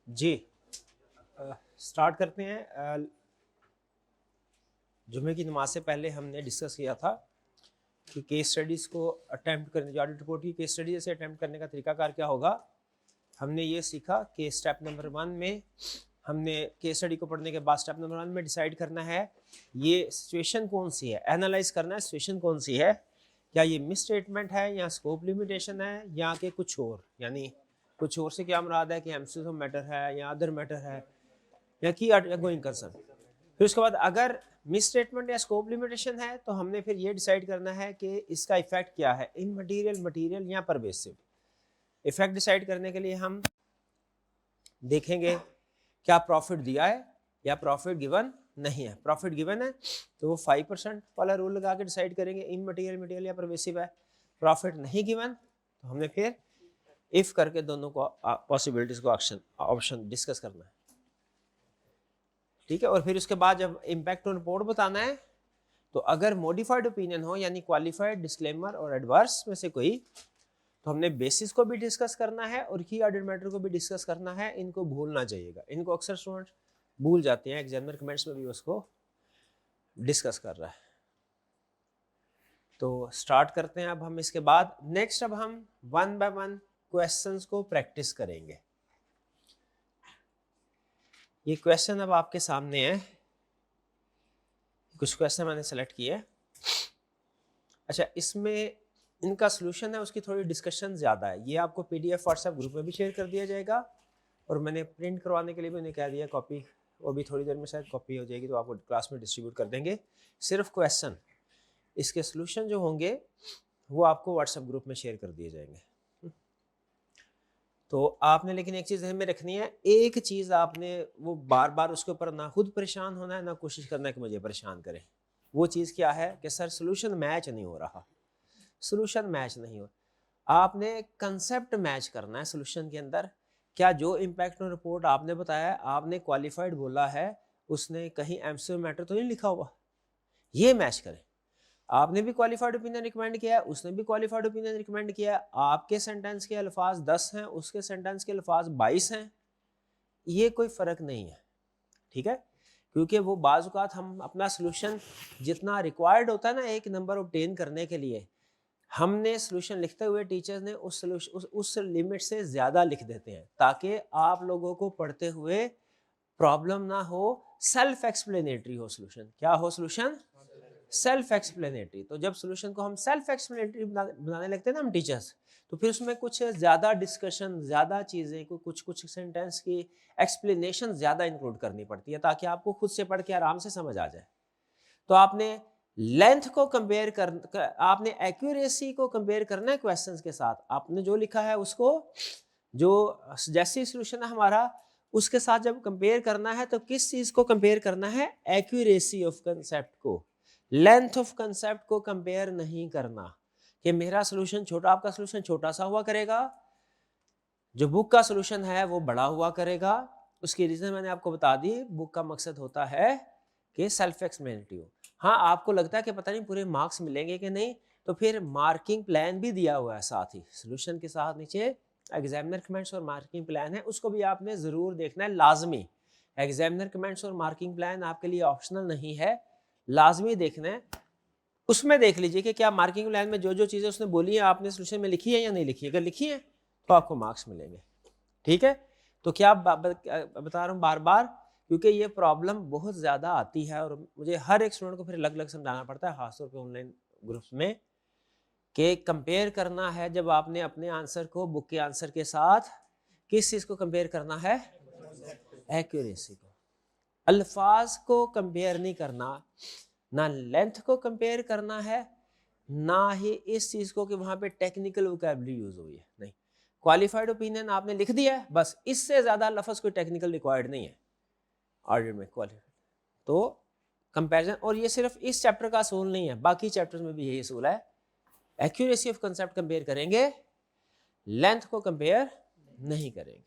जी start करते हैं। जुमे की नमाज से पहले हमने डिस्कस किया था कि केस स्टडीज़ को अटैम्प्ट करने, जो ऑडिट रिपोर्ट की केस स्टडी से अटैम्प्ट करने का तरीकाकार क्या होगा। हमने ये सीखा कि स्टेप नंबर 1 में हमने केस स्टडी को पढ़ने के बाद स्टेप नंबर 1 में डिसाइड करना है ये सिचुएशन कौन सी है, एनालाइज करना है सिचुएशन कौन सी है, क्या ये मिस स्टेटमेंट है या स्कोप लिमिटेशन है या कि कुछ और, यानी कुछ और से क्या मुराद है कि एमसीक्यू मैटर है या अदर मैटर है या की गोइंग कंसर्न। फिर उसके बाद अगर मिस स्टेटमेंट या स्कोप लिमिटेशन है तो हमने फिर ये डिसाइड करना है कि इसका इफेक्ट क्या है, इन मटीरियल, मटीरियल या परवेसिव। इफेक्ट डिसाइड करने के लिए हम देखेंगे क्या प्रॉफिट दिया है या प्रॉफिट गिवन नहीं है। प्रॉफिट गिवन है तो वो 5% वाला रूल लगा के डिसाइड करेंगे इन मटीरियल, मटीरियल या परवेसिव है। प्रॉफिट नहीं गिवन तो हमने फिर इफ करके दोनों को पॉसिबिलिटीज को ऑप्शन डिस्कस करना है, ठीक है। और फिर उसके बाद जब इम्पैक्ट ऑन रिपोर्ट बताना है तो अगर मॉडिफाइड ओपिनियन हो यानी क्वालिफाइड, डिस्क्लेमर और एडवर्स में से कोई, तो हमने बेसिस को भी डिस्कस करना है और की ऑडिट मैटर को भी डिस्कस करना है। इनको भूलना चाहिएगा, इनको अक्सर स्टूडेंट भूल जाते हैं, एग्जामिनर कमेंट्स में भी उसको डिस्कस कर रहा है। तो स्टार्ट करते हैं अब हम इसके बाद। नेक्स्ट अब हम 1 बाय 1 क्वेश्चंस को प्रैक्टिस करेंगे। ये क्वेश्चन अब आपके सामने है, कुछ क्वेश्चन मैंने सेलेक्ट किए। अच्छा, इसमें इनका सोल्यूशन है उसकी थोड़ी डिस्कशन ज़्यादा है। ये आपको पीडीएफ व्हाट्सएप ग्रुप में भी शेयर कर दिया जाएगा और मैंने प्रिंट करवाने के लिए भी उन्हें कह दिया कॉपी, वो भी थोड़ी देर में शायद कॉपी हो जाएगी तो आपको क्लास में डिस्ट्रीब्यूट कर देंगे। सिर्फ क्वेश्चन, इसके सोल्यूशन जो होंगे वो आपको व्हाट्सएप ग्रुप में शेयर कर दिए जाएंगे। तो आपने लेकिन एक चीज़ ध्यान में रखनी है, एक चीज़ आपने वो बार बार उसके ऊपर ना खुद परेशान होना है ना कोशिश करना है कि मुझे परेशान करें। वो चीज़ क्या है कि सर सोल्यूशन मैच नहीं हो रहा, सोल्यूशन मैच नहीं हो। आपने कंसेप्ट मैच करना है सोल्यूशन के अंदर। क्या जो इम्पैक्ट ऑन रिपोर्ट आपने बताया, आपने क्वालिफाइड बोला है, उसने कहीं एमसीक्यू मैटर तो नहीं लिखा हुआ, ये मैच करें। आपने भी क्वालिफाइड ओपिनियन रिकमेंड किया है, उसने भी क्वालिफाइड ओपिनियन रिकमेंड किया है, आपके सेंटेंस के अल्फाज 10 हैं, उसके सेंटेंस के अल्फाज 22 हैं, ये कोई फर्क नहीं है, ठीक है। क्योंकि वो बाज़ औक़ात हम अपना सोल्यूशन जितना रिक्वायर्ड होता है ना एक नंबर ऑब्टेन करने के लिए, हमने सोल्यूशन लिखते हुए टीचर्स ने उस लिमिट से ज़्यादा लिख देते हैं ताकि आप लोगों को पढ़ते हुए प्रॉब्लम ना हो, सेल्फ एक्सप्लेनेटरी हो सोल्यूशन। क्या हो सोल्यूशन? Self explanatory. तो जब सोल्यूशन को हम सेल्फ एक्सप्लेनेटरी बनाने लगते हैं ना हम टीचर्स, तो फिर उसमें कुछ ज़्यादा डिस्कशन, ज़्यादा चीज़ें, कुछ कुछ सेंटेंस की एक्सप्लेनेशन ज़्यादा इंक्लूड करनी पड़ती है ताकि आपको खुद से पढ़ के आराम से समझ आ जाए। तो आपने लेंथ को कंपेयर आपने एक्यूरेसी को कंपेयर करना है क्वेश्चंस के साथ। आपने जो लिखा है उसको, जो जैसी सोल्यूशन है हमारा, उसके साथ जब कंपेयर करना है तो किस चीज को कंपेयर करना है? एक्यूरेसी ऑफ कंसेप्ट को, लेंथ ऑफ कंसेप्ट को कंपेयर नहीं करना कि मेरा सोल्यूशन छोटा, आपका सोल्यूशन छोटा सा हुआ करेगा, जो बुक का सोल्यूशन है वो बड़ा हुआ करेगा। उसकी रीजन मैंने आपको बता दी, बुक का मकसद होता है कि सेल्फ एक्सप्लेनेटरी हो। हाँ, आपको लगता है कि पता नहीं पूरे मार्क्स मिलेंगे कि नहीं, तो फिर मार्किंग प्लान भी दिया हुआ है साथ ही, सोल्यूशन के साथ नीचे एग्जामिनर कमेंट्स और मार्किंग प्लान है, उसको भी आपने जरूर देखना है, लाजमी। एग्जामिनर कमेंट्स और मार्किंग प्लान आपके लिए ऑप्शनल नहीं है, लाजमी देखना है। उसमें देख लीजिए कि क्या मार्किंग प्लान में जो जो चीजें उसने बोली है आपने सोल्यूशन में लिखी है या नहीं लिखी है। अगर लिखी है तो आपको मार्क्स मिलेंगे, ठीक है। तो क्या बता रहा हूँ बार बार, क्योंकि ये प्रॉब्लम बहुत ज़्यादा आती है और मुझे हर एक स्टूडेंट को फिर अलग अलग समझाना पड़ता है, खासतौर पे ऑनलाइन ग्रुप्स में, कि कंपेयर करना है जब आपने अपने आंसर को बुक के आंसर के साथ, किस चीज़ को कंपेयर करना है? एक्यूरेसी को। अल्फाज को कंपेयर नहीं करना, ना लेंथ को कंपेयर करना है, ना ही इस चीज़ को कि वहाँ पे टेक्निकल वोकैबुलरी यूज हुई है, नहीं। क्वालिफाइड ओपिनियन आपने लिख दिया है, बस, इससे ज़्यादा लफ्ज़ कोई टेक्निकल रिक्वायर्ड नहीं है ऑडिट में क्वालिफाइड। तो कंपैरिजन, और ये सिर्फ इस चैप्टर का असूल नहीं है, बाकी चैप्टर्स में भी यही असूल है। एक्यूरेसी ऑफ कंसेप्ट कंपेयर करेंगे, लेंथ को कंपेयर नहीं करेंगे।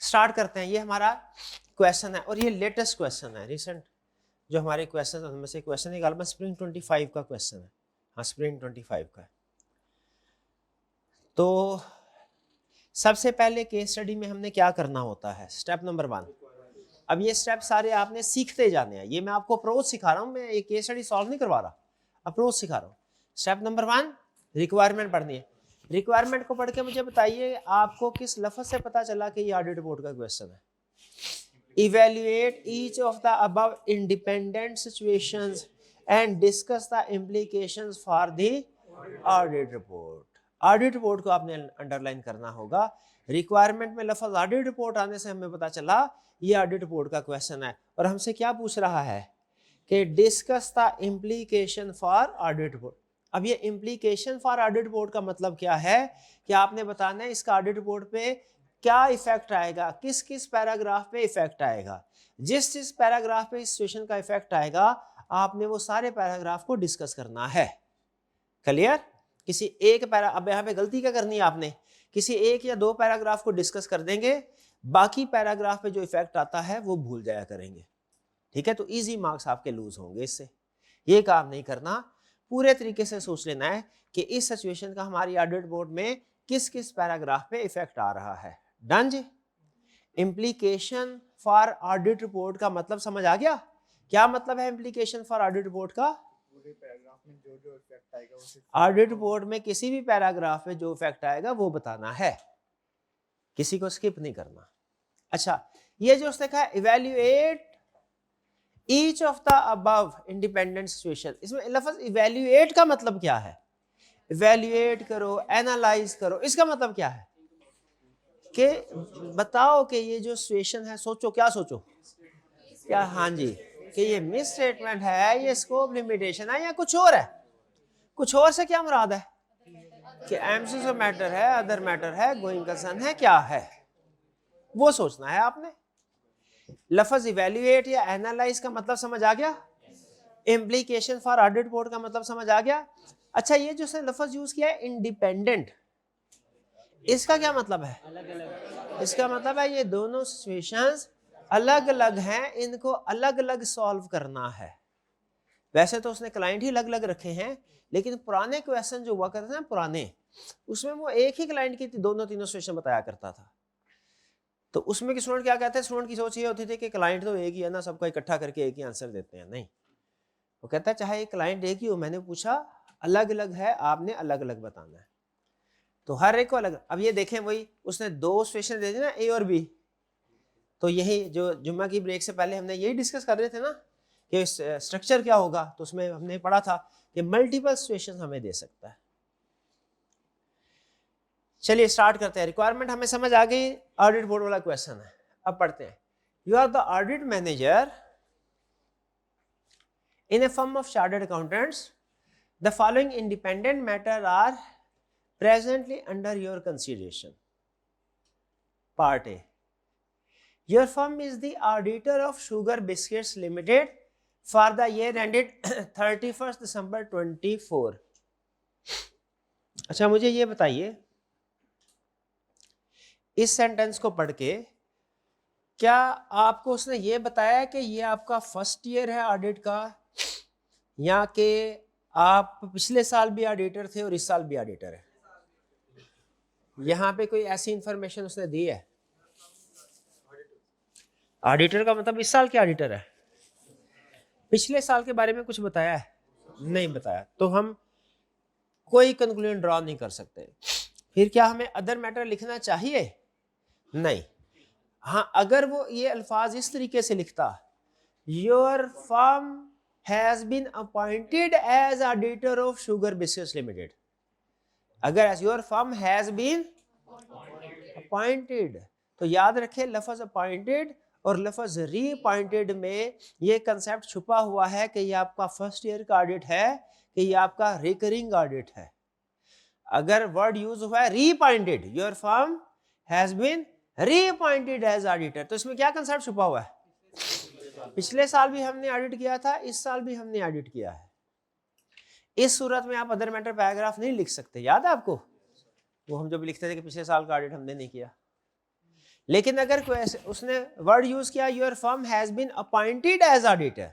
स्टार्ट करते हैं। ये हमारा क्वेश्चन है और ये लेटेस्ट क्वेश्चन है, रिसेंट जो हमारे क्वेश्चन उनमें से क्वेश्चन है, स्प्रिंग 25 का क्वेश्चन है। हाँ, स्प्रिंग 25 का है। तो सबसे पहले केस स्टडी में हमने क्या करना होता है, स्टेप नंबर 1। अब ये स्टेप सारे आपने सीखते जाने हैं, ये मैं आपको अप्रोच सिखा रहा हूँ, मैं एक केस स्टडी सॉल्व नहीं करवा रहा, अप्रोच सिखा रहा हूँ। स्टेप नंबर 1 रिक्वायरमेंट पढ़नी है। रिक्वायरमेंट को पढ़ के मुझे बताइए आपको किस लफ्ज से पता चला कि ये ऑडिट रिपोर्ट का क्वेश्चन है। Evaluate each of the above independent situations and discuss the implications for the audit report. Audit report को आपने अंडरलाइन करना होगा। रिक्वायरमेंट में लफ्ज ऑडिट रिपोर्ट आने से हमें पता चला ये ऑडिट रिपोर्ट का क्वेश्चन है, और हमसे क्या पूछ रहा है कि discuss the implication for audit report. अब ये इम्प्लीकेशन फॉर ऑडिट रिपोर्ट का मतलब क्या है कि आपने बताना है इसका ऑडिट रिपोर्ट पे क्या इफेक्ट आएगा, किस किस पैराग्राफ पे इफेक्ट आएगा। जिस जिस पैराग्राफ पे इस सिचुएशन का इफेक्ट आएगा आपने वो सारे पैराग्राफ को डिस्कस करना है। क्लियर? किसी एक पैरा, अब यहाँ पे गलती क्या करनी है आपने, किसी एक या दो पैराग्राफ को डिस्कस कर देंगे, बाकी पैराग्राफ पे जो इफेक्ट आता है वो भूल जाया करेंगे। ठीक है, तो इजी मार्क्स आपके लूज होंगे इससे। ये काम नहीं करना, पूरे तरीके से सोच लेना है कि इस सिचुएशन का हमारी ऑडिट रिपोर्ट में किस किस पैराग्राफ पे इफेक्ट आ रहा है। डन जी। इम्प्लीकेशन फॉर ऑडिट रिपोर्ट का मतलब समझ आ गया? क्या मतलब है इम्प्लीकेशन फॉर ऑडिट रिपोर्ट का? पूरे पैराग्राफ में जो जो इफेक्ट आएगा ऑडिट रिपोर्ट में किसी भी पैराग्राफ में जो इफेक्ट आएगा वो बताना है, किसी को स्किप नहीं करना। अच्छा, ये जो उसने कहा evaluate each of the above independent situation, इसमें लफ्ज इवैल्यूएट का मतलब क्या है? इवैल्यूएट करो, एनालाइज करो, इसका मतलब क्या है कि बताओ कि ये जो सिचुएशन है, सोचो, क्या सोचो, क्या, हाँ जी, कि ये मिस स्टेटमेंट है, ये स्कोप लिमिटेशन है, या कुछ और है। कुछ और से क्या मुराद है कि एमसीक्यू मैटर है, अदर मैटर है, गोइंग कंसर्न है, क्या है, वो सोचना है आपने। लफ्ज इवैल्यूएट या एनालाइज का मतलब समझ आ गया? इम्प्लीकेशन फॉर ऑडिट रिपोर्ट का मतलब समझ आ गया? अच्छा, ये जो लफ्ज यूज किया है इंडिपेंडेंट, इसका क्या मतलब है? इसका मतलब है ये दोनों सिचुएशंस अलग अलग हैं, इनको अलग अलग सॉल्व करना है। वैसे तो उसने क्लाइंट ही अलग अलग रखे हैं, लेकिन पुराने क्वेश्चन जो हुआ करते थे ना पुराने, उसमें वो एक ही क्लाइंट की दोनों तीनों सिचुएशन बताया करता था। तो उसमें स्टूडेंट क्या कहते हैं, स्टूडेंट की सोच ये होती थी कि क्लाइंट तो एक ही है ना, सबको इकट्ठा करके एक ही आंसर देते हैं। नहीं, वो कहता है चाहे एक क्लाइंट एक ही हो, मैंने पूछा अलग अलग है, आपने अलग अलग बताना है। तो हर एक को अलग। अब ये देखें, वही उसने दो सिचुएशन दे दी ना, ए और बी। तो यही जो जुम्मा की ब्रेक से पहले हमने यही डिस्कस कर रहे थे ना कि स्ट्रक्चर क्या होगा, तो उसमें हमने पढ़ा था कि मल्टीपल सिचुएशन हमें दे सकता है। चलिए स्टार्ट करते हैं। रिक्वायरमेंट हमें समझ आ गई, ऑडिट रिपोर्ट वाला क्वेश्चन है। अब पढ़ते हैं। You are the audit manager in a firm of chartered accountants, the following independent matter are presently under your consideration. Part A. Your firm is the auditor of Sugar Biscuits Limited for the year ended 31st December 24. अच्छा, मुझे ये बताइए, इस sentence को पढ़ के क्या आपको उसने ये बताया कि ये आपका फर्स्ट ईयर है ऑडिट का, या कि आप पिछले साल भी ऑडिटर थे और इस साल भी ऑडिटर है? यहां पे कोई ऐसी इंफॉर्मेशन उसने दी है? ऑडिटर का मतलब इस साल के ऑडिटर है, पिछले साल के बारे में कुछ बताया है? नहीं बताया, तो हम कोई कंक्लूजन ड्रॉ नहीं कर सकते। फिर क्या हमें अदर मैटर लिखना चाहिए? नहीं। हाँ, अगर वो ये अल्फाज इस तरीके से लिखता, your firm has been appointed as auditor of Sugar Biscuits Limited, अगर as your firm has been appointed, तो याद रखें लफ्ज अपॉइंटेड और लफ्ज री अपॉइंटेड में ये कंसेप्ट छुपा हुआ है कि ये आपका फर्स्ट ईयर का ऑडिट है कि ये आपका रिकरिंग ऑडिट है। अगर वर्ड यूज हुआ है reappointed, your firm has been reappointed as auditor, तो इसमें क्या कंसेप्ट छुपा हुआ है? पिछले साल भी हमने ऑडिट किया था, इस साल भी हमने ऑडिट किया है। इस सूरत में आप अदर मैटर पैराग्राफ नहीं लिख सकते, याद है आपको वो हम जब लिखते थे कि पिछले साल का ऑडिट हमने नहीं किया। लेकिन अगर उसने वर्ड यूज किया your firm has been appointed as auditor,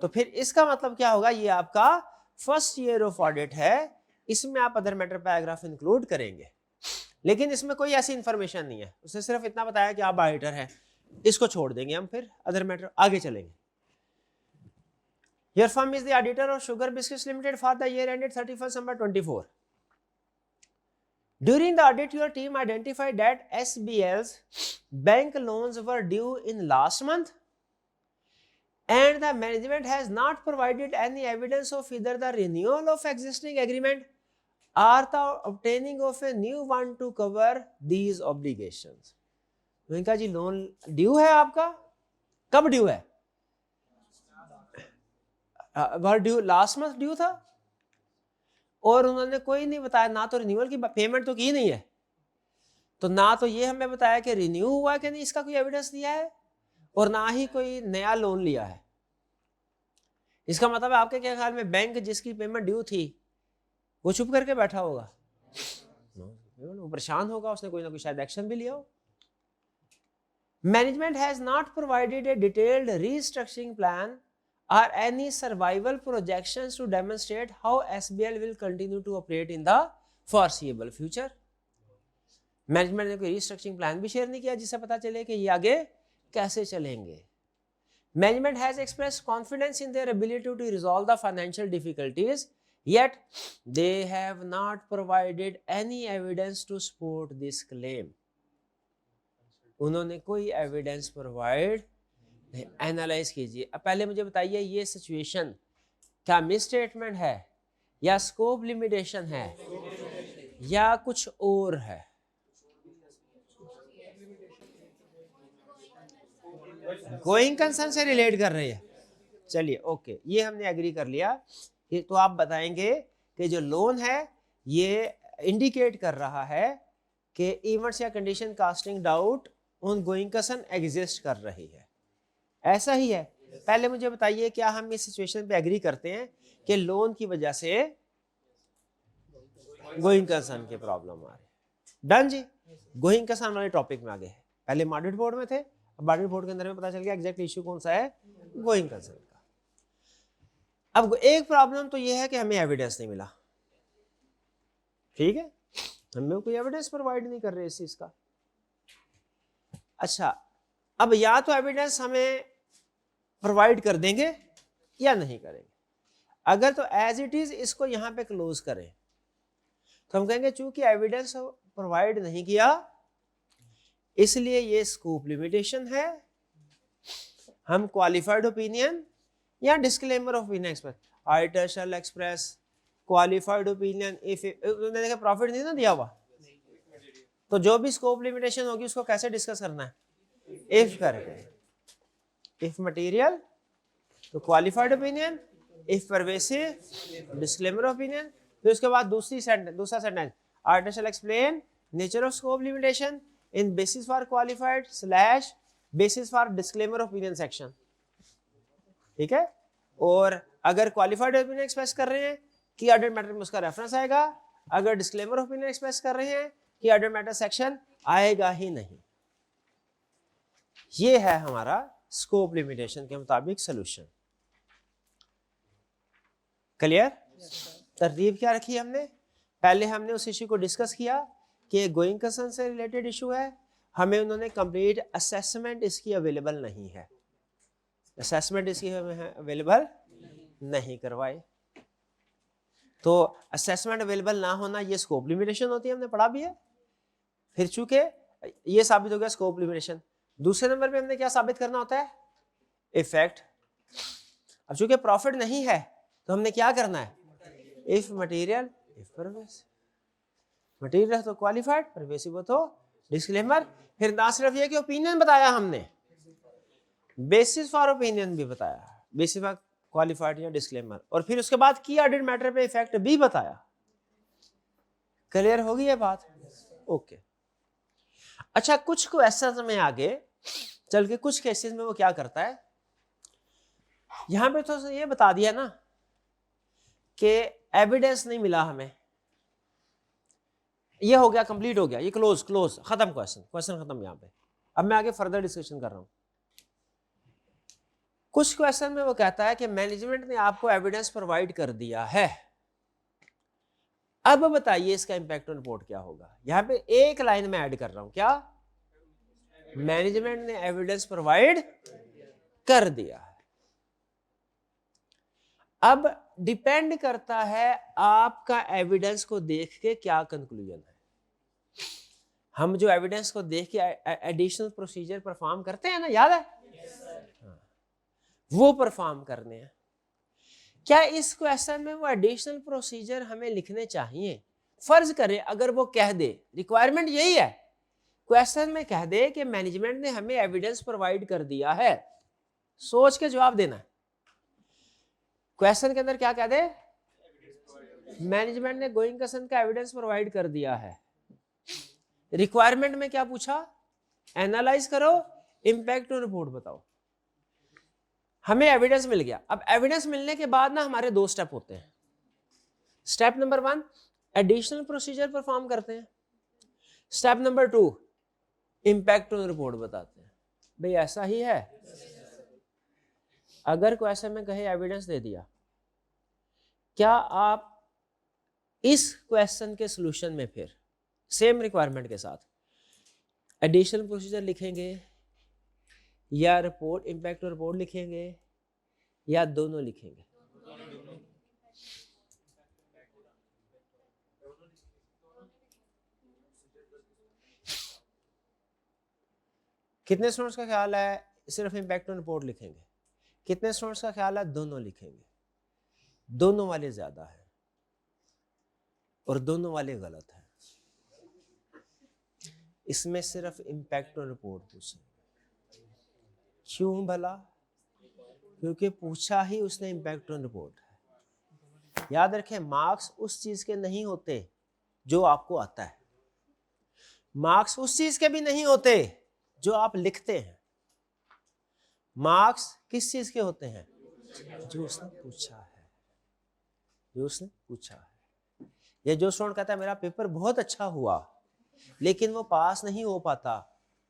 तो फिर इसका मतलब क्या होगा, ये आपका फर्स्ट ईयर ऑफ ऑडिट है, इसमें आप अदर मैटर पैराग्राफ इंक्लूड करेंगे। लेकिन इसमें कोई ऐसी इंफॉर्मेशन नहीं है, उसने सिर्फ इतना बताया कि आप ऑडिटर हैं, इसको छोड़ देंगे हम, फिर अदर मैटर आगे चलेंगे। Your firm is the auditor of Sugar Biscuits Limited for the year ended 31st December 24. During the audit, your team identified that SBL's bank loans were due in last month, and the management has not provided any evidence of either the renewal of existing agreement or the obtaining of a new one to cover these obligations. मैंने कहा जी loan due है आपका, कब due है? Due last month due था, और उन्होंने कोई नहीं बताया, ना तो रिन्यूअल की पेमेंट तो की नहीं है, तो ना तो ये हमें बताया कि रिन्यू हुआ कि नहीं, इसका कोई एविडेंस दिया है, और ना ही कोई नया लोन लिया है। इसका मतलब है आपके क्या ख्याल में बैंक जिसकी पेमेंट ड्यू थी वो चुप करके बैठा होगा? वो परेशान होगा, उसने कोई ना कोई शायद एक्शन भी लिया हो। Management has not provided A detailed restructuring plan or any survival projections to demonstrate how SBL will continue to operate in the foreseeable future. Management ने कोई रीस्ट्रक्चरिंग प्लान भी शेयर नहीं किया जिससे पता चले कि ये आगे कैसे चलेंगे। Management has expressed confidence in their ability to resolve the financial difficulties, yet they have not provided any evidence to support this claim. उन्होंने कोई एविडेंस प्रोवाइड, एनालाइज कीजिए। अब पहले मुझे बताइए ये सिचुएशन क्या मिस स्टेटमेंट है या स्कोप लिमिटेशन है या कुछ और है? गोइंग कंसर्न से रिलेट कर रही है। चलिए ओके, ये हमने एग्री कर लिया। ये तो आप बताएंगे कि जो लोन है ये इंडिकेट कर रहा है कि इवेंट्स या condition casting doubt on going concern exist कर रही है, ऐसा ही है। पहले मुझे बताइए क्या हम इस सिचुएशन पे एग्री करते हैं कि लोन की वजह से गोइंग कंसर्न के प्रॉब्लम आ रहे? डन जी, गोइंग कंसर्न वाले टॉपिक में आगे है। पहले ऑडिट बोर्ड में थे, अब ऑडिट बोर्ड के अंदर में पता चल गया एग्जैक्ट इश्यू कौन सा है, गोइंग कंसर्न का। अब एक प्रॉब्लम तो ये है कि हमें एविडेंस नहीं मिला, ठीक है, हमें कोई एविडेंस प्रोवाइड नहीं कर रहे इस चीज का। अच्छा, अब या तो एविडेंस हमें प्रोवाइड कर देंगे या नहीं करेंगे। अगर तो एज इट इज इसको यहां पे क्लोज करें तो हम कहेंगे चूंकि एविडेंस प्रोवाइड नहीं किया इसलिए ये स्कोप लिमिटेशन है, हम क्वालिफाइड ओपिनियन या disclaimer of opinion express, auditor shall express qualified opinion if उन्होंने देखा प्रॉफिट नहीं ना दिया हुआ, तो जो भी स्कोप लिमिटेशन होगी उसको कैसे डिस्कस करना है, इफ करके। इफ मटेरियल तो qualified opinion, if pervasive disclaimer opinion. फिर उसके बाद दूसरा sentence, auditor shall explain nature of scope limitation in basis for qualified slash basis for disclaimer opinion section, ठीक है। और अगर क्वालिफाइड ओपिनियन एक्सप्रेस कर रहे हैं कि ऑडिट मैटर में उसका रेफरेंस आएगा, अगर डिस्क्लेमर ओपिनियन एक्सप्रेस कर रहे हैं कि ऑडिट मैटर सेक्शन आएगा ही नहीं। ये है हमारा स्कोप लिमिटेशन के मुताबिक सॉल्यूशन। क्लियर? तरतीब क्या रखी हमने? पहले हमने उस इश्यू को डिस्कस किया कि गोइंग कंसर्न से रिलेटेड इशू है, हमें उन्होंने कंप्लीट असेसमेंट इसकी अवेलेबल नहीं है, असेसमेंट इसकी हमें अवेलेबल नहीं करवाए, तो असेसमेंट अवेलेबल ना होना ये स्कोप लिमिटेशन होती है, हमने पढ़ा भी है। फिर चूंकि ये साबित हो गया स्कोप लिमिटेशन, दूसरे नंबर पे हमने क्या साबित करना होता है, इफेक्ट। अब चूंकि प्रॉफिट नहीं है तो हमने क्या करना है, if material if pervasive, material तो क्वालिफाइड, परवेसिव हो तो डिस्क्लेमर। फिर ना सिर्फ ये कि ओपिनियन बताया हमने, बेसिस फॉर ओपिनियन भी बताया, बेसिस फॉर क्वालिफाइड या डिस्क्लेमर, और फिर उसके बाद की ऑडिट मैटर पे इफेक्ट भी बताया। क्लियर होगी ये बात? ओके। अच्छा, कुछ क्वेश्चंस में आगे चल के कुछ केसेस में वो क्या करता है, यहां पे तो ये बता दिया ना कि एविडेंस नहीं मिला हमें, ये हो गया, कंप्लीट हो गया, ये क्लोज खत्म, क्वेश्चन खत्म। यहां पे अब मैं आगे फर्दर डिस्कशन कर रहा हूं। कुछ क्वेश्चन में वो कहता है कि मैनेजमेंट ने आपको एविडेंस प्रोवाइड कर दिया है, अब बताइए इसका इम्पैक्ट ऑन रिपोर्ट क्या होगा। यहां पे एक लाइन में ऐड कर रहा हूं, क्या? मैनेजमेंट ने एविडेंस प्रोवाइड कर दिया है। अब डिपेंड करता है आपका एविडेंस को देख के क्या कंक्लूजन है। हम जो एविडेंस को देख के एडिशनल प्रोसीजर परफॉर्म करते हैं ना, याद है? हाँ, वो परफॉर्म करने हैं। क्या इस क्वेश्चन में वो एडिशनल प्रोसीजर हमें लिखने चाहिए? फर्ज करें अगर वो कह दे, रिक्वायरमेंट यही है, क्वेश्चन में कह दे कि मैनेजमेंट ने हमें एविडेंस प्रोवाइड कर दिया है, सोच के जवाब देना है। क्वेश्चन के अंदर क्या कह दे? मैनेजमेंट ने गोइंग कंसर्न का एविडेंस प्रोवाइड कर दिया है। रिक्वायरमेंट में क्या पूछा? एनालाइज करो, इंपैक्ट ऑन रिपोर्ट बताओ। हमें एविडेंस मिल गया। अब एविडेंस मिलने के बाद ना हमारे दो स्टेप होते हैं। Step number 1 additional procedure perform करते हैं। Step number 2 impact on report बताते हैं। भाई ऐसा ही है। अगर क्वेश्चन में कहे एविडेंस दे दिया, क्या आप इस क्वेश्चन के सॉल्यूशन में फिर सेम रिक्वायरमेंट के साथ एडिशनल प्रोसीजर लिखेंगे या रिपोर्ट इंपैक्ट ऑन रिपोर्ट लिखेंगे या दोनों लिखेंगे? कितने स्टूडेंट्स का ख्याल है सिर्फ इंपैक्ट ऑन रिपोर्ट लिखेंगे? कितने स्टूडेंट्स का ख्याल है दोनों लिखेंगे? दोनों वाले ज्यादा है और दोनों वाले गलत है। इसमें सिर्फ इंपैक्ट ऑन रिपोर्ट पूछेंगे। क्यों भला? क्योंकि पूछा ही उसने इंपैक्ट ऑन रिपोर्ट है। याद रखें, मार्क्स उस चीज के नहीं होते जो आपको आता है, मार्क्स उस चीज के भी नहीं होते जो आप लिखते हैं। मार्क्स किस चीज के होते हैं? जो उसने पूछा है, जो उसने पूछा है। ये जो स्टूडेंट कहता है मेरा पेपर बहुत अच्छा हुआ लेकिन वो पास नहीं हो पाता,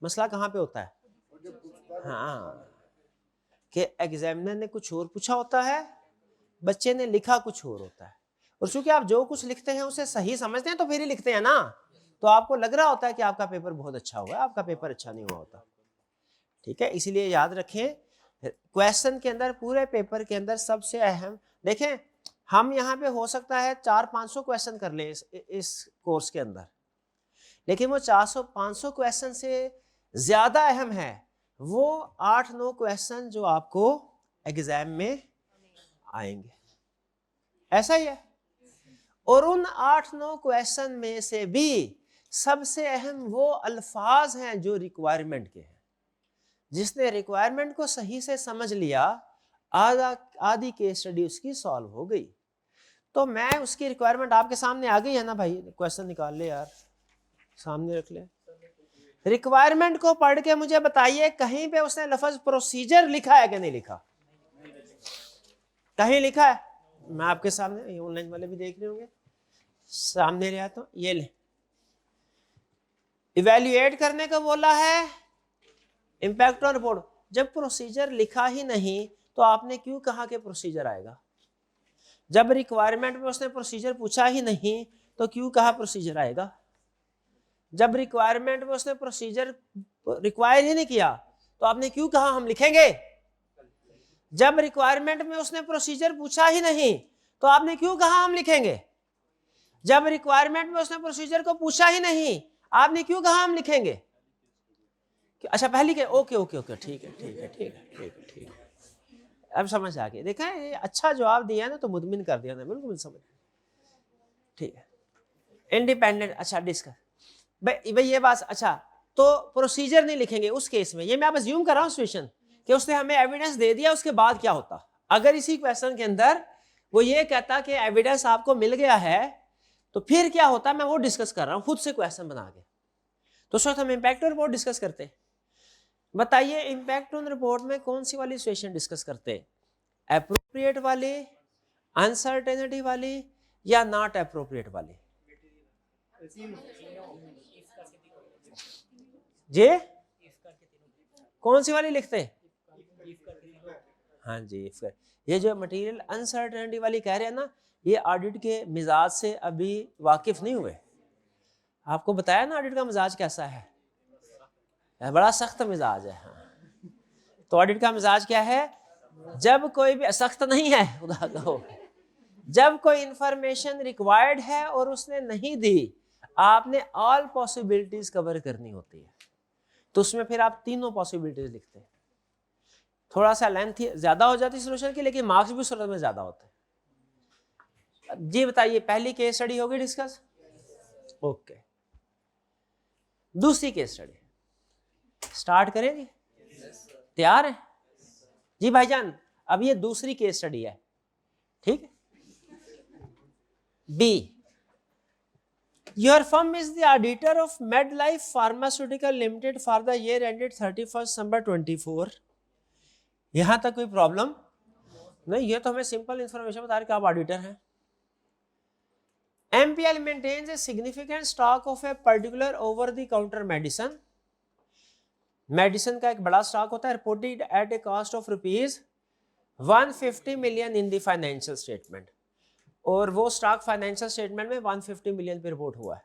मसला कहाँ पे होता है? हाँ, कि एग्जामिनर ने कुछ और पूछा होता है, बच्चे ने लिखा कुछ और होता है। और चूंकि आप जो कुछ लिखते हैं उसे सही समझते हैं तो फिर ही लिखते हैं ना, तो आपको लग रहा होता है कि आपका पेपर बहुत अच्छा हुआ है, आपका पेपर अच्छा नहीं हुआ होता। ठीक है, इसीलिए याद रखें क्वेश्चन के अंदर, पूरे पेपर के अंदर सबसे अहम, देखें हम यहाँ पे हो सकता है 400-500 क्वेश्चन कर ले इस कोर्स के अंदर, लेकिन वो 400-500 क्वेश्चन से ज्यादा अहम है वो 8-9 क्वेश्चन जो आपको एग्जाम में आएंगे। ऐसा ही है। और उन 8-9 क्वेश्चन में से भी सबसे अहम वो अल्फाज हैं जो रिक्वायरमेंट के हैं। जिसने रिक्वायरमेंट को सही से समझ लिया, आधी केस स्टडी उसकी सॉल्व हो गई। तो मैं उसकी रिक्वायरमेंट आपके सामने आ गई है ना भाई, क्वेश्चन निकाल ले यार, सामने रख ले। रिक्वायरमेंट को पढ़ के मुझे बताइए कहीं पे उसने लफ्ज प्रोसीजर लिखा है कि नहीं लिखा? कहीं लिखा है? मैं आपके सामने, ऑनलाइन वाले भी देख रहे होंगे, सामने ले आता हूं, ये ले, इवेल्युएट करने को बोला है, इंपैक्ट ऑन रिपोर्ट। जब प्रोसीजर लिखा ही नहीं तो आपने क्यों कहा कि प्रोसीजर आएगा? जब रिक्वायरमेंट में उसने प्रोसीजर पूछा ही नहीं तो क्यों कहा प्रोसीजर आएगा? जब रिक्वायरमेंट में उसने प्रोसीजर रिक्वायर ही नहीं किया तो आपने क्यों कहा हम लिखेंगे? जब रिक्वायरमेंट में उसने प्रोसीजर पूछा ही नहीं तो आपने क्यों कहा हम लिखेंगे? जब रिक्वायरमेंट में उसने प्रोसीजर को पूछा ही नहीं आपने क्यों कहा हम लिखेंगे? अच्छा पहली के ओके ओके ओके ठीक है ठीक है ठीक है ठीक है ठीक है, अब समझ आ गई। देखा ये अच्छा जवाब दिया ना तो मुतमिन कर दिया ना, बिल्कुल समझ। ठीक है, इंडिपेंडेंट। अच्छा डिस्कस भाई ये बात। अच्छा तो प्रोसीजर नहीं लिखेंगे उस केस में, ये मैं आप अज्यूम कर रहा हूँ सिचुएशन कि उसने हमें एविडेंस दे दिया, उसके बाद क्या होता? अगर इसी क्वेश्चन के अंदर वो ये कहता कि एविडेंस आपको मिल गया है तो फिर क्या होता, मैं वो डिस्कस कर रहा हूँ खुद से क्वेश्चन बना के। तो उस वक्त हम इंपैक्ट ऑन रिपोर्ट डिस्कस करते हैं। बताइए इंपैक्ट ऑन रिपोर्ट में कौन सी वाली सिचुएशन डिस्कस करते हैं? एप्रोप्रिएट वाली, अनसर्टेनिटी वाली या नॉट एप्रोप्रिएट वाली? जी कौन सी वाली लिखते हैं? हाँ जी, ये जो मटेरियल अनसर्टेनिटी वाली कह रहे हैं ना, ये ऑडिट के मिजाज से अभी वाकिफ नहीं हुए। आपको बताया ना ऑडिट का मिजाज कैसा है, बड़ा सख्त मिजाज है। हाँ, तो ऑडिट का मिजाज क्या है? जब कोई भी सख्त नहीं है, खुदा कहो, जब कोई इंफॉर्मेशन रिक्वायर्ड है और उसने नहीं दी, आपने ऑल पॉसिबिलिटीज कवर करनी होती है, तो उसमें फिर आप तीनों पॉसिबिलिटीज लिखते हैं। थोड़ा सा लेंथ ज्यादा हो जाती है सोल्यूशन की, लेकिन मार्क्स भी सूरत में ज्यादा होते हैं। जी बताइए, पहली केस स्टडी होगी डिस्कस? ओके, दूसरी केस स्टडी स्टार्ट करें जी? तैयार है जी भाईजान? अब ये दूसरी केस स्टडी है, ठीक है। B, your firm is the auditor of Medlife pharmaceutical limited for the year ended 31 December 24। यहां तक कोई प्रॉब्लम नहीं? ये तो हमें सिंपल इंफॉर्मेशन बता रहे कि आप ऑडिटर हैं। MPL maintains a significant stock of a particular over the counter medicine. Medicine का एक बड़ा स्टॉक होता है, reported at a cost of ₹150 million in the financial statement, और वो स्टॉक फाइनेंशियल स्टेटमेंट में 150 million पे रिपोर्ट हुआ है।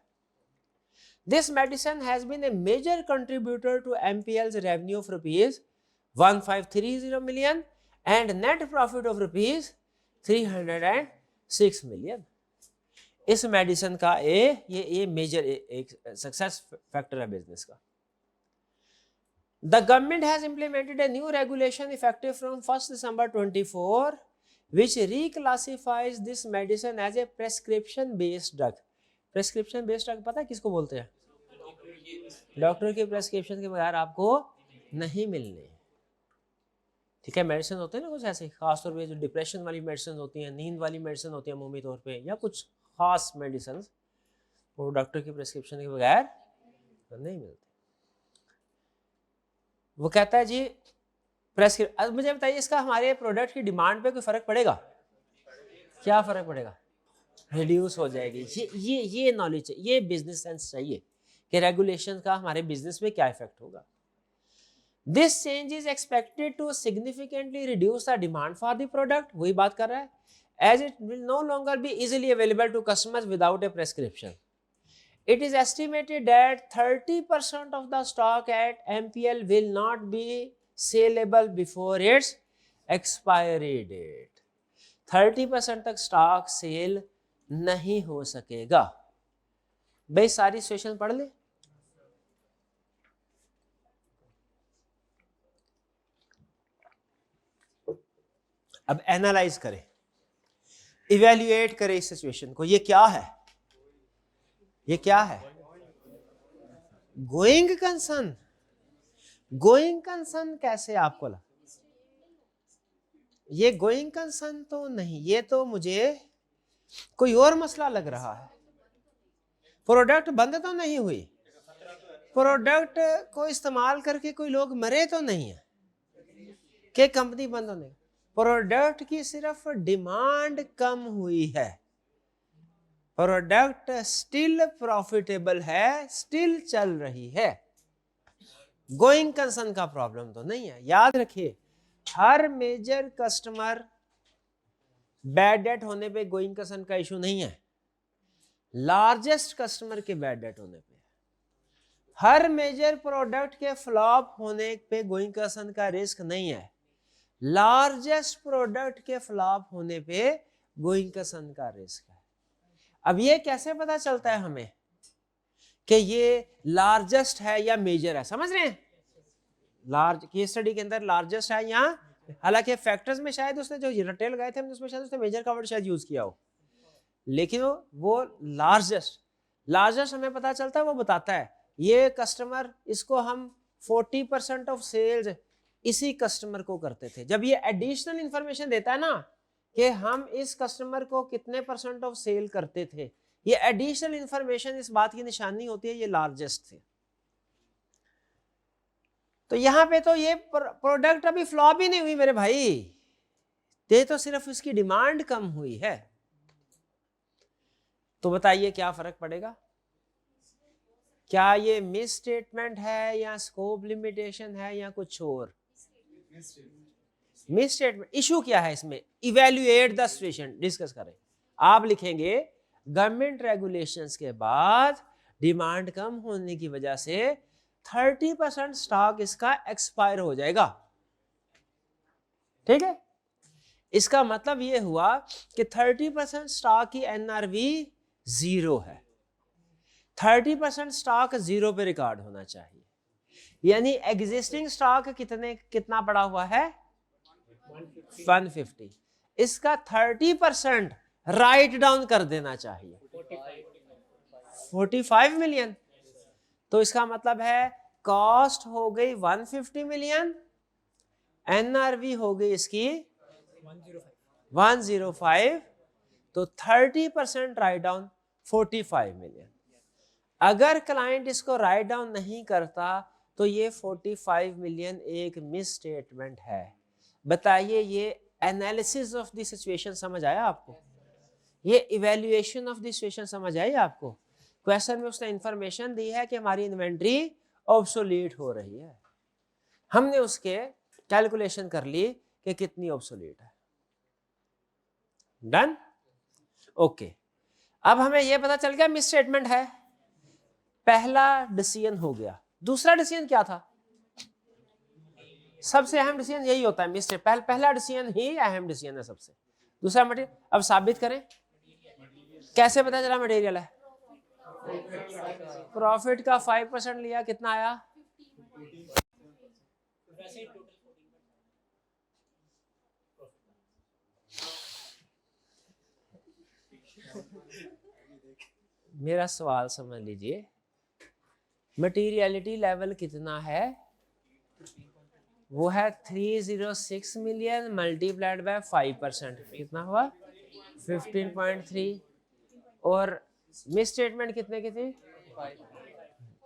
This medicine has been a major contributor to MPL's revenue of ₹1530 million and net profit of ₹306 million। इस medicine का ये major एक सक्सेस फैक्टर है बिजनेस का। The government has implemented a new regulation effective from 1st December 24, which reclassifies this medicine as a prescription based drug. Prescription based drug पता है किसको बोलते हैं? डॉक्टर के प्रेस्क्रिप्शन के बगैर आपको नहीं मिलने, ठीक है। मेडिसिन होते हैं ना कुछ ऐसे, खासतौर पे जो डिप्रेशन वाली मेडिसिन होती हैं, नींद वाली मेडिसिन होती है अमूमी तौर पे, या कुछ खास मेडिसिन, वो डॉक्टर की प्रेस्क्रिप्शन के बगैर नहीं मिलते। वो कहता है जी प्रेस्क्रिप्शन। मुझे बताइए, इसका हमारे प्रोडक्ट की डिमांड पे कोई फर्क पड़ेगा? क्या फर्क पड़ेगा? रिड्यूस हो जाएगी। ये नॉलेज चाहिए, ये बिजनेस सेंस चाहिए कि रेगुलेशन का हमारे बिजनेस में क्या इफेक्ट होगा। This change is expected to significantly reduce the demand for the product, वही बात कर रहा है, as it will no longer be easily available to customers without a prescription. It is estimated that 30% of the stock at MPL will not be saleable before its expiry date. 30% तक stock cell नहीं हो सकेगा। भाई सारी situation पढ़ ले। अब analyse करें, इवेल्युएट करें इस सिचुएशन को। ये क्या है? ये क्या है? Going concern. गोइंग कंसर्न कैसे आपको लगा? ये गोइंग कंसर्न तो नहीं, ये तो मुझे कोई और मसला लग रहा है। प्रोडक्ट बंद तो नहीं हुई, प्रोडक्ट को इस्तेमाल करके कोई लोग मरे तो नहीं है कि कंपनी बंद होने, प्रोडक्ट की सिर्फ डिमांड कम हुई है, प्रोडक्ट स्टिल प्रॉफिटेबल है, स्टिल चल रही है। गोइंग कंसर्न का प्रॉब्लम तो नहीं है। याद रखिए, हर मेजर कस्टमर बैड डेट होने पे गोइंग कंसर्न का इशू नहीं है, लार्जेस्ट कस्टमर के बैड डेट होने पे। हर मेजर प्रोडक्ट के फ्लॉप होने पे गोइंग कंसर्न का रिस्क नहीं है, लार्जेस्ट प्रोडक्ट के फ्लॉप होने पे गोइंग कंसर्न का रिस्क है। अब ये कैसे पता चलता है हमें कि ये लार्जेस्ट है या मेजर है? समझ रहे हैं? लार्ज केस स्टडी के अंदर लार्जेस्ट है या, हालांकि फैक्टर्स में शायद उसने जो रिटेल गए थे उसमें शायद उसने मेजर का वर्ड शायद यूज किया हो, लेकिन वो लार्जेस्ट हमें पता चलता है। वो बताता है ये कस्टमर, इसको हम 40% ऑफ सेल्स इसी कस्टमर को करते थे। जब ये एडिशनल इंफॉर्मेशन देता है ना कि हम इस कस्टमर को कितने % ऑफ सेल करते थे, ये एडिशनल इंफॉर्मेशन इस बात की निशानी होती है ये लार्जेस्ट थे। तो यहां पे तो ये प्रोडक्ट अभी फ्लॉप ही नहीं हुई मेरे भाई, ये तो सिर्फ इसकी डिमांड कम हुई है। तो बताइए क्या फर्क पड़ेगा? क्या ये मिस स्टेटमेंट है या स्कोप लिमिटेशन है या कुछ और? Miss statement. इशू क्या है इसमें? इवेल्युएट द सिचुएशन, डिस्कस करें। आप लिखेंगे गवर्नमेंट रेगुलेशंस के बाद डिमांड कम होने की वजह से 30% स्टॉक इसका एक्सपायर हो जाएगा। ठीक है, इसका मतलब ये हुआ कि 30% स्टॉक की एनआरवी 0 है। 30% स्टॉक 0 पे रिकॉर्ड होना चाहिए, यानी एग्जिस्टिंग स्टॉक कितना पड़ा हुआ है 150। इसका 30% राइट डाउन कर देना चाहिए 45 मिलियन। तो इसका मतलब है कॉस्ट हो गई 150 मिलियन, एनआरवी हो गई इसकी 105, तो 30% राइट डाउन 45 मिलियन। अगर क्लाइंट इसको राइट डाउन नहीं करता तो ये 45 मिलियन एक मिस स्टेटमेंट है। बताइए, ये एनालिसिस ऑफ द सिचुएशन समझ आया आपको? ये इवैल्यूएशन ऑफ द सिचुएशन समझ आई आपको? क्वेश्चन में उसने इंफॉर्मेशन दी है कि हमारी इन्वेंट्री ऑब्सोलीट हो रही है, हमने उसके कैलकुलेशन कर ली कि कितनी ऑब्सोलीट है। डन? ओके, अब हमें यह पता चल गया मिस स्टेटमेंट है। पहला डिसीजन हो गया। दूसरा डिसीजन क्या था? सबसे अहम डिसीजन यही होता है मिस स्टेटमेंट। पहला डिसीजन ही अहम डिसीजन है सबसे। दूसरा मटेरियल। अब साबित करें, कैसे पता चला मटेरियल है? प्रॉफिट का 5% लिया, कितना आया? मेरा सवाल समझ लीजिए, मटीरियलिटी लेवल कितना है? वो है 306 मिलियन मल्टीप्लाइड बाय 5%, कितना हुआ? 15.3। और मिस स्टेटमेंट कितने की थी?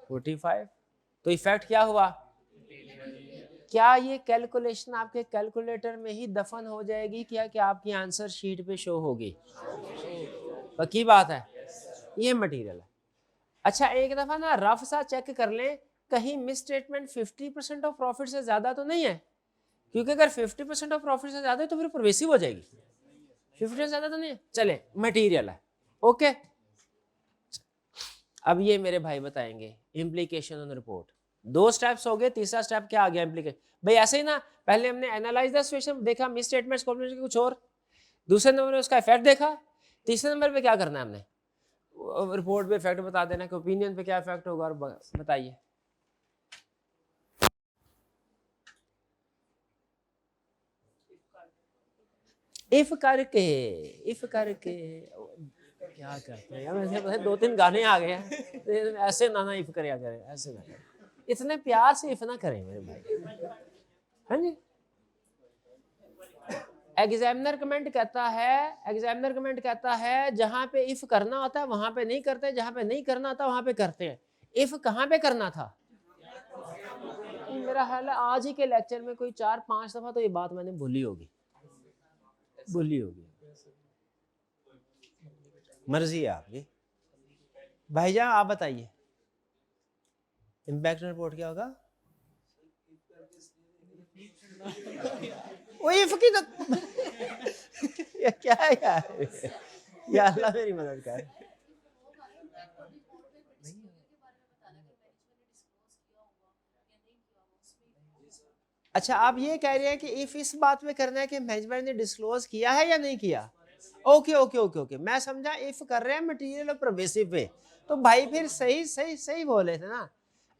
45। तो इफेक्ट क्या हुआ? क्या ये कैलकुलेशन आपके कैलकुलेटर में ही दफन हो जाएगी क्या आपकी आंसर शीट पे शो होगी? पक्की बात है, ये मटेरियल है। अच्छा, एक दफा ना रफ सा चेक कर लें, कहीं मिस स्टेटमेंट 50% ऑफ प्रॉफिट से ज्यादा तो नहीं है, क्योंकि अगर 50% ऑफ प्रॉफिट से ज्यादा है तो फिर परवेसिव हो जाएगी। 50% से ज्यादा तो नहीं है, चले मटेरियल है। ओके, अब ये मेरे भाई बताएंगे इम्प्लीकेशन ऑन रिपोर्ट। 2 स्टेप्स हो गए, तीसरा स्टेप क्या आ गया? इम्प्लीकेशन। भाई ऐसे ही ना, पहले हमने एनालाइज द सिचुएशन देखा, मिस स्टेटमेंट्स कुछ और, दूसरे नंबर पे उसका इफेक्ट देखा, तीसरे नंबर पे क्या करना है हमने? रिपोर्ट पे इफेक्ट बता देना कि ओपिनियन पे क्या इफेक्ट होगा। और बताइए, इफ करके क्या करते हैं यार? 2-3 गाने आ गए हैं, ऐसे ना इफ करे, ऐसे ना करें, इतने प्यार से इफ ना करें मेरे भाई। हाँ जी, एग्जामिनर कमेंट कहता है जहां पे इफ करना होता है वहां पे नहीं करते, जहां पे नहीं करना होता वहां पे करते हैं। इफ कहां पे करना था? मेरा ख्याल है आज ही के लेक्चर में कोई 4-5 दफा तो ये बात मैंने भूली होगी। मर्जी है आपकी। भाईजान आप बताइए, इम्पैक्ट रिपोर्ट क्या होगा? वो इफ की तो ये क्या है यार? या अल्लाह मेरी मदद कर। अच्छा, आप ये कह रहे हैं कि इफ इस बात में करना है कि मैनेजमेंट ने डिस्क्लोज किया है या नहीं किया? ओके, मैं समझा इफ कर रहे हैं मटेरियल और परवेसिव पे, तो भाई फिर सही बोले थे ना।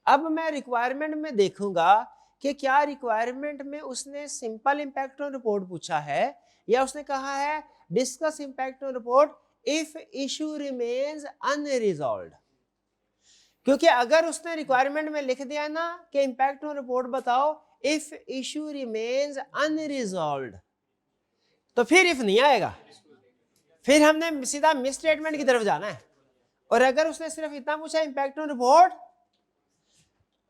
अब मैं रिक्वायरमेंट में देखूंगा कि क्या रिक्वायरमेंट में उसने सिंपल इंपैक्ट ऑन रिपोर्ट पूछा है या उसने कहा है discuss impact on report if issue remains unresolved. क्योंकि अगर उसने रिक्वायरमेंट में लिख दिया ना कि इंपैक्ट ऑन रिपोर्ट बताओ इफ इशू रिमेन्स अनरिजॉल्व्ड, तो फिर इफ नहीं आएगा, फिर हमने सीधा मिस स्टेटमेंट की तरफ जाना है। और अगर उसने सिर्फ इतना पूछा इंपैक्ट ऑन रिपोर्ट,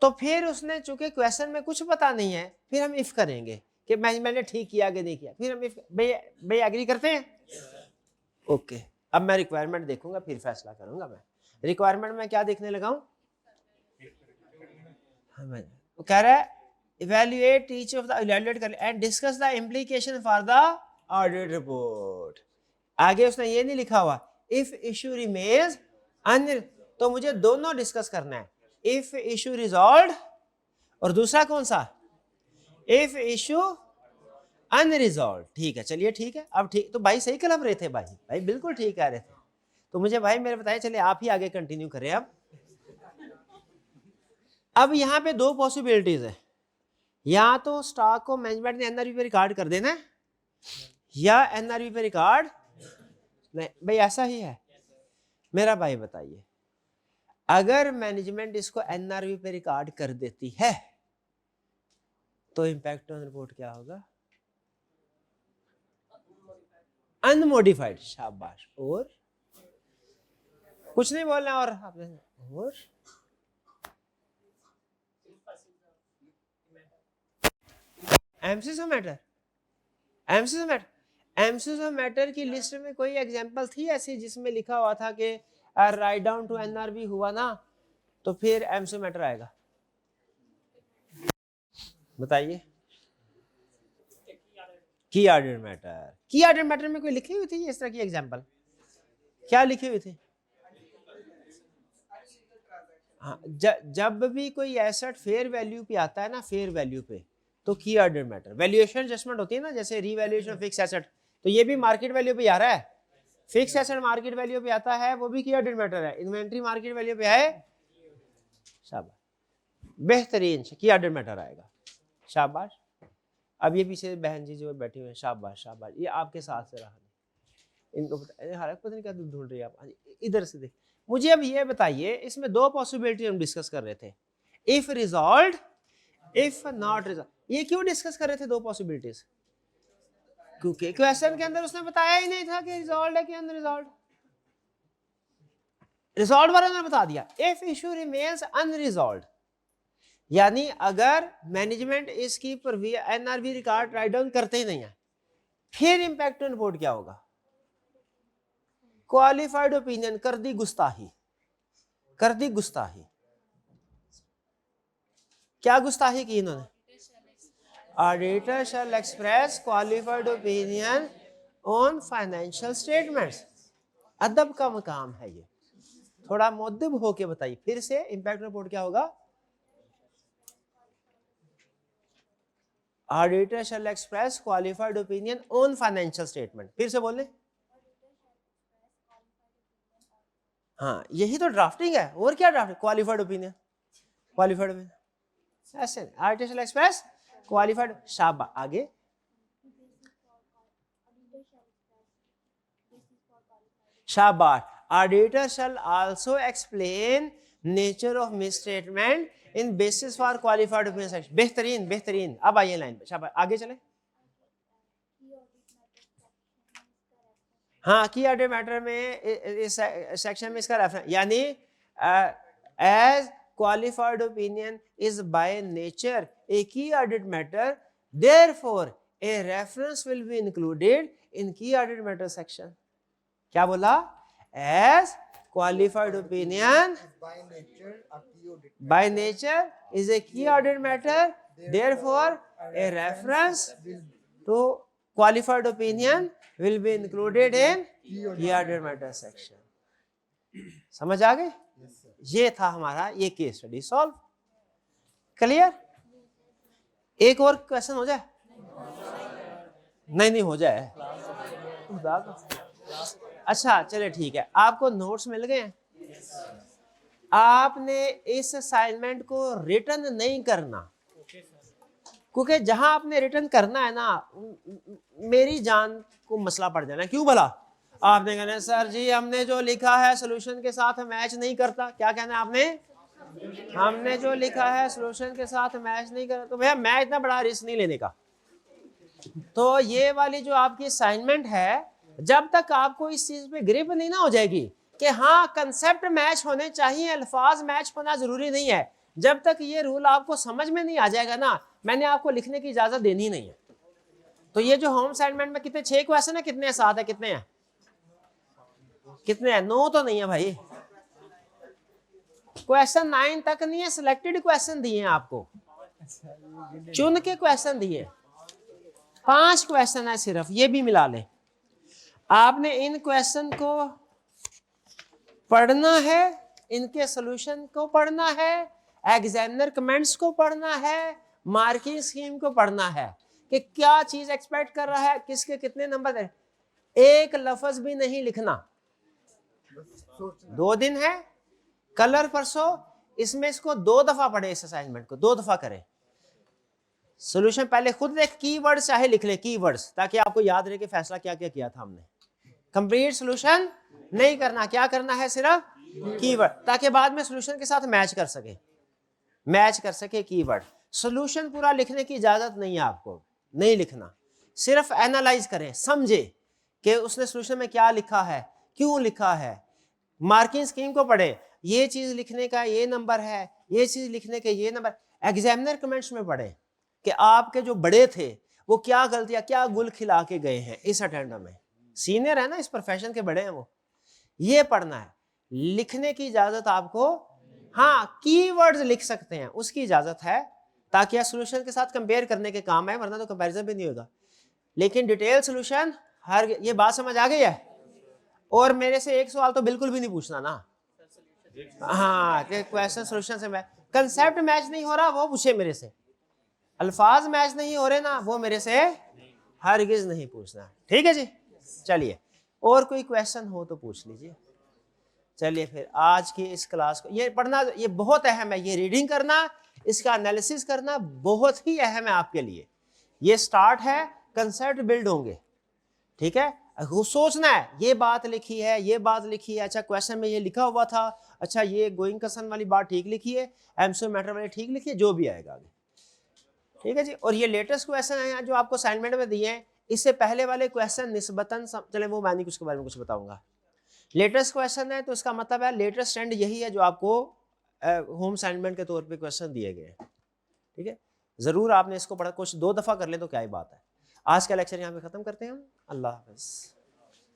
तो फिर उसने चूंकि क्वेश्चन में कुछ पता नहीं है, फिर हम इफ करेंगे कि मैंने ठीक किया कि नहीं किया, फिर हम इफ। भाई एग्री करते हैं? ओके, अब मैं रिक्वायरमेंट देखूंगा फिर फैसला करूंगा। मैं रिक्वायरमेंट में क्या देखने लगा हूं? वो कह रहा है evaluate each of the evaluate कर and discuss the implication for the audit report. आगे उसने ये नहीं लिखा हुआ इफ इशू रिमेन्स अन, तो मुझे दोनों डिस्कस करना है, इफ इशू रिजॉल्व और दूसरा कौन सा, इफ इशू अनरिजॉल्व। ठीक है, चलिए ठीक है, अब ठीक, तो भाई सही कलम रहे थे, भाई बिल्कुल ठीक कह रहे थे। तो मुझे भाई मेरे बताए, चले आप ही आगे कंटिन्यू करें। अब यहाँ पे दो पॉसिबिलिटीज है, या तो स्टॉक को मैनेजमेंट ने एनआरवी पे रिकॉर्ड कर देना है, या एनआरवी पे रिकॉर्ड नहीं। भाई ऐसा ही है मेरा भाई, बताइए अगर मैनेजमेंट इसको एनआरवी पे रिकॉर्ड कर देती है तो इम्पैक्ट ऑन रिपोर्ट क्या होगा, अनमोडिफाइड। शाबाश, और कुछ नहीं बोलना, और आपने और MCS matter, MCS matter, MCS matter की लिस्ट में कोई एग्जांपल थी ऐसी जिसमें लिखा हुआ था कि राइट डाउन टू एनआरबी हुआ ना तो फिर एमसीएस मैटर आएगा, बताइए। की ऑर्डर मैटर, की ऑर्डर मैटर में कोई लिखी हुई थी इस तरह की एग्जांपल, क्या लिखी हुई थी? हाँ, जब भी कोई एसेट फेयर वैल्यू पे आता है ना, फेयर वैल्यू पे, तो की ऑर्डर मैटर, वैल्यूएशन एडजस्टमेंट होती है ना, जैसे रीवैल्यूएशन फिक्स एसेट, तो ये भी मार्केट वैल्यू पे आ रहा है, फिक्स एसेट मार्केट वैल्यू पे आता है, वो भी की ऑर्डर मैटर है, इन्वेंट्री मार्केट वैल्यू पे है, शाबाश, बेहतरीन की ऑर्डर मैटर आएगा, शाबाश। अब ये पीछे बहन जी जो बैठी हुई हैं, शाबाश शाबाश, ये आपके साथ से रहा, इनको पता नहीं क्या ढूंढ रही है आप, इधर से देख। मुझे अब ये बताइए, इसमें दो पॉसिबिलिटी हम डिस्कस कर रहे थे, if resolve, if not resolve. ये क्यों डिस्कस कर रहे थे दो पॉसिबिलिटीज? क्योंकि क्वेश्चन के अंदर उसने बताया ही नहीं था कि रिजॉल्व है कि अनरिजॉल्व। रिजॉल्व वाला ने बता दिया, इफ इशू रिमेन्स अनरिजॉल्व, यानी अगर मैनेजमेंट इसकी एनआरबी रिकॉर्ड राइट डाउन करते ही नहीं है, फिर इंपैक्ट ऑन रिपोर्ट क्या होगा, क्वालिफाइड ओपिनियन, कर दी गुस्ताही, कर दी गुस्ताही। क्या गुस्ताही की इन्होंने? Auditor shall express qualified opinion on financial statements. अदब का मकाम है ये, थोड़ा मुअद्दब होके बताइए फिर से, इंपैक्ट रिपोर्ट क्या होगा? Auditor shall express qualified opinion on financial statement, फिर से बोले। हाँ, यही तो ड्राफ्टिंग है, और क्या drafting, qualified opinion, qualified opinion ऐसे, ऑडिटर शैल एक्सप्रेस क्वालिफाइड, शाबाश। आगे शाबाश, auditor shall also explain nature of misstatement in basis for qualified opinion section. बेहतरीन बेहतरीन, अब आइए लाइन पे, शाबाश, आगे चले। हाँ, की ऑडिट मैटर में इस सेक्शन में इसका रेफरेंस, यानी as qualified opinion is by nature a key audit matter, therefore a reference will be included in key audit matter section. क्या बोला? As qualified opinion by nature is a key audit matter, therefore a reference to qualified opinion will be included in key audit matter section. समझ आ गए? ये था हमारा ये case study solve. Clear? एक और क्वेश्चन हो जाए? नहीं हो जाए। अच्छा चले ठीक है, आपको नोट्स मिल गए हैं। आपने इस असाइनमेंट को रिटर्न नहीं करना, क्योंकि जहां आपने रिटर्न करना है ना, मेरी जान को मसला पड़ जाना है। क्यों भला? आपने कहना है सर जी हमने जो लिखा है सोल्यूशन के साथ मैच नहीं करता। क्या कहना है आपने? हमने जो लिखा है सोल्यूशन के साथ मैच नहीं करता। तो भैया मैं इतना बड़ा रिस्क नहीं लेने का। तो ये वाली जो आपकी असाइनमेंट है, जब तक आपको इस चीज पे ग्रिप नहीं ना हो जाएगी कि हाँ कंसेप्ट मैच होने चाहिए, अल्फाज मैच होना जरूरी नहीं है, जब तक ये रूल आपको समझ में नहीं आ जाएगा ना, मैंने आपको लिखने की इजाजत देनी नहीं है। तो ये जो होम असाइनमेंट में कितने 6 क्वेश्चन है, कितने 7 है, कितने हैं? कितने हैं? 9 तो नहीं है भाई, क्वेश्चन 9 तक नहीं है, सिलेक्टेड क्वेश्चन दिए हैं आपको, चुन के क्वेश्चन दिए, 5 क्वेश्चन है सिर्फ, ये भी मिला ले। आपने इन क्वेश्चन को पढ़ना है, इनके सॉल्यूशन को पढ़ना है, एग्जामिनर कमेंट्स को पढ़ना है, मार्किंग स्कीम को पढ़ना है कि क्या चीज एक्सपेक्ट कर रहा है, किसके कितने नंबर है। एक लफ्ज भी नहीं लिखना। 2 दिन है, कल और परसों, इसमें इसको 2 दफा पढ़े, इस असाइनमेंट को 2 दफा करें। सॉल्यूशन पहले खुद देख, कीवर्ड्स चाहे लिख ले, कीवर्ड्स, ताकि आपको याद रहे कि फैसला क्या क्या किया था हमने। कंप्लीट सॉल्यूशन नहीं करना, क्या करना है, सिर्फ कीवर्ड, ताकि बाद में सॉल्यूशन के साथ मैच कर सके कीवर्ड। सॉल्यूशन पूरा लिखने की इजाजत नहीं है आपको, नहीं लिखना, सिर्फ एनालाइज करें, समझे कि उसने सॉल्यूशन में क्या लिखा है, क्यों लिखा है। मार्किंग स्कीम को पढ़े, ये चीज लिखने का ये नंबर है, ये चीज लिखने के ये नंबर। एग्जामिनर कमेंट्स में पढ़े कि आपके जो बड़े थे वो क्या गलतियां, क्या गुल खिला के गए हैं इस अटेंडम में, सीनियर है ना, इस प्रोफेशन के बड़े हैं वो, ये पढ़ना है। लिखने की इजाजत आपको, हाँ कीवर्ड्स लिख सकते हैं, उसकी इजाजत है, ताकि आप सॉल्यूशन के साथ कंपेयर करने के काम है, वरना तो कंपैरिजन भी नहीं होगा। लेकिन डिटेल सॉल्यूशन हर, ये बात समझ आ गई है। और मेरे से एक सवाल तो बिल्कुल भी नहीं पूछना ना, हाँ कि क्वेश्चन सॉल्यूशन से मैं, कंसेप्ट मैच नहीं हो रहा वो पूछे मेरे से, अल्फाज मैच नहीं हो रहे ना, वो मेरे से हरगिज नहीं पूछना। ठीक है जी, चलिए और कोई क्वेश्चन हो तो पूछ लीजिए। चलिए फिर आज की इस क्लास को ये पढ़ना, ये बहुत अहम है, ये रीडिंग करना, इसका एनालिसिस करना बहुत ही अहम है आपके लिए। ये स्टार्ट है, कंसेप्ट बिल्ड होंगे। ठीक है, सोचना है ये बात लिखी है, ये बात लिखी है, अच्छा क्वेश्चन में ये लिखा हुआ था, अच्छा ये गोइंग कंसर्न वाली बात ठीक लिखी है, एमसीक्यू मैटर वाली ठीक लिखी है, जो भी आएगा आगे। ठीक है जी, और ये लेटेस्ट क्वेश्चन है जो आपको असाइनमेंट में दिए हैं, इससे पहले वाले क्वेश्चन निस्बतन चले वो मैं नहीं उसके बारे में कुछ बताऊंगा। लेटेस्ट क्वेश्चन है तो इसका मतलब है लेटेस्ट ट्रेंड यही है जो आपको होम असाइनमेंट के तौर पे क्वेश्चन दिए गए हैं। ठीक है, जरूर आपने इसको पढ़ा, कुछ 2 दफा कर ले तो क्या ही बात है। आज का लेक्चर यहाँ पे खत्म करते हैं हम। अल्लाह हाफ़िज़।